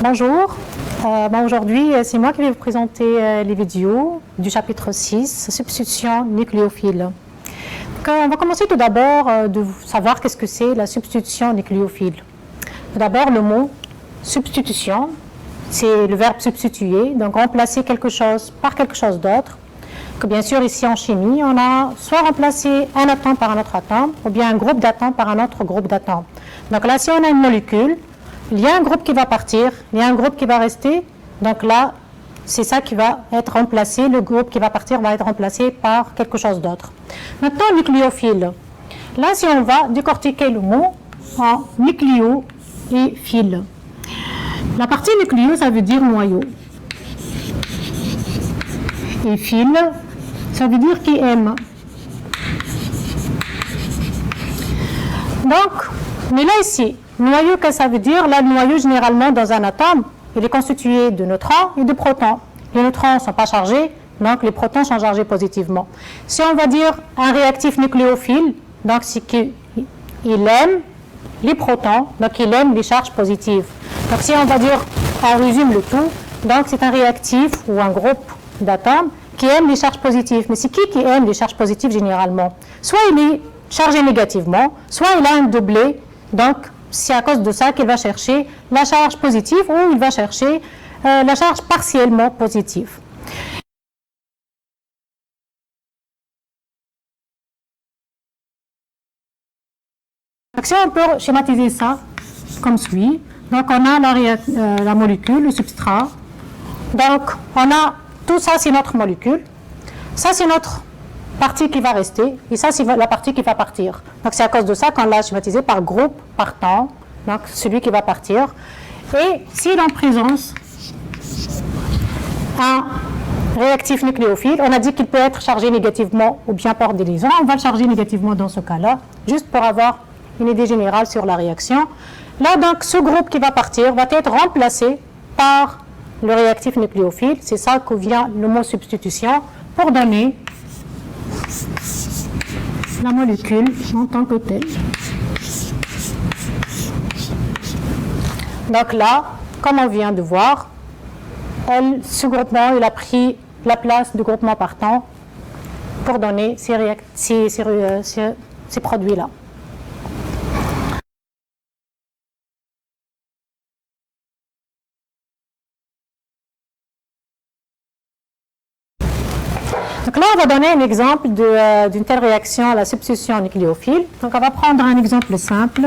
Bonjour, aujourd'hui c'est moi qui vais vous présenter les vidéos du chapitre 6, substitution nucléophile. On va commencer tout d'abord de savoir qu'est-ce que c'est la substitution nucléophile. Tout d'abord le mot substitution, c'est le verbe substituer, donc remplacer quelque chose par quelque chose d'autre. Que bien sûr ici en chimie, on a soit remplacé un atome par un autre atome, ou bien un groupe d'atomes par un autre groupe d'atomes. Donc là, si on a une molécule, il y a un groupe qui va partir, il y a un groupe qui va rester, donc là, c'est ça qui va être remplacé, le groupe qui va partir va être remplacé par quelque chose d'autre. Maintenant, nucléophile. Là, si on va décortiquer le mot en nucléo et phile. La partie nucléo, ça veut dire noyau. Et phile, ça veut dire qui aime. Donc, mais là ici, noyau, qu'est-ce que ça veut dire? Là, le noyau, généralement, dans un atome, il est constitué de neutrons et de protons. Les neutrons ne sont pas chargés, donc les protons sont chargés positivement. Si on va dire un réactif nucléophile, donc c'est qu'il aime les protons, donc il aime les charges positives. Donc si on va dire, on résume le tout, donc c'est un réactif ou un groupe d'atomes qui aime les charges positives. Mais c'est qui aime les charges positives généralement? Soit il est chargé négativement, soit il a un doublé, donc c'est à cause de ça qu'il va chercher la charge positive ou il va chercher la charge partiellement positive. Donc, si on peut schématiser ça comme suit, donc on a la molécule, le substrat, donc on a tout ça, c'est notre molécule, ça c'est notre partie qui va rester, et ça c'est la partie qui va partir. Donc c'est à cause de ça qu'on l'a schématisé par groupe partant, donc celui qui va partir. Et s'il est en présence un réactif nucléophile, on a dit qu'il peut être chargé négativement ou bien par des liaisons, on va le charger négativement dans ce cas-là, juste pour avoir une idée générale sur la réaction. Là donc ce groupe qui va partir va être remplacé par le réactif nucléophile, c'est ça que vient le mot substitution, pour donner la molécule en tant que telle. Donc là, comme on vient de voir, ce groupement il a pris la place du groupement partant pour donner ces produits-là. Donc là, on va donner un exemple d'une telle réaction à la substitution nucléophile. Donc on va prendre un exemple simple.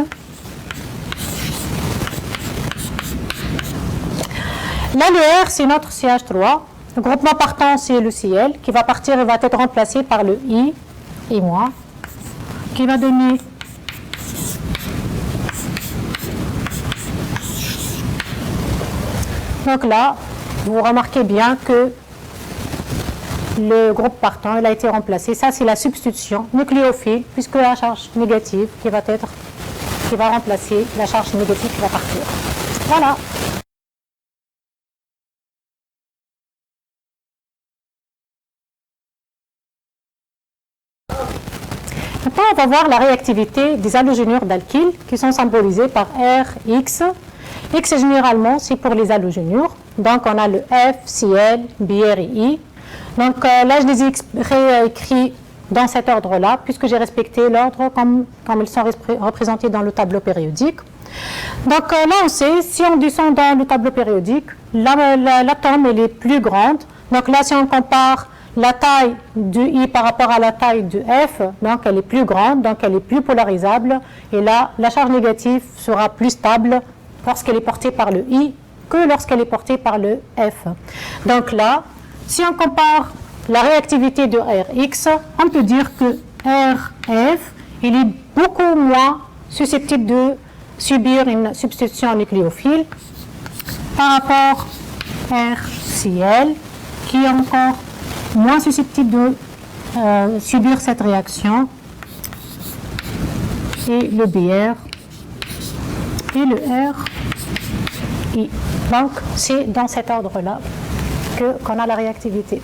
Là, le R, c'est notre CH3. Le groupement partant, c'est le Cl, qui va partir et va être remplacé par le I, et moi, qui va donner donc là, vous remarquez bien que le groupe partant, il a été remplacé. Ça, c'est la substitution nucléophile, puisque la charge négative qui va remplacer la charge négative qui va partir. Voilà. Maintenant, on va voir la réactivité des halogénures d'alkyles qui sont symbolisées par R, X. X, généralement, c'est pour les halogénures. Donc, on a le F, Cl, Br et I. Donc là, je les ai réécrits dans cet ordre-là, puisque j'ai respecté l'ordre comme ils sont représentés dans le tableau périodique. Donc là, on sait, si on descend dans le tableau périodique, l'atome est plus grande. Donc là, si on compare la taille du I par rapport à la taille du F, donc elle est plus grande, donc elle est plus polarisable. Et là, la charge négative sera plus stable lorsqu'elle est portée par le I que lorsqu'elle est portée par le F. Donc là, si on compare la réactivité de Rx, on peut dire que Rf il est beaucoup moins susceptible de subir une substitution nucléophile par rapport à Rcl, qui est encore moins susceptible de subir cette réaction, et le Br et le RI. Donc, c'est dans cet ordre-là qu'on a la réactivité.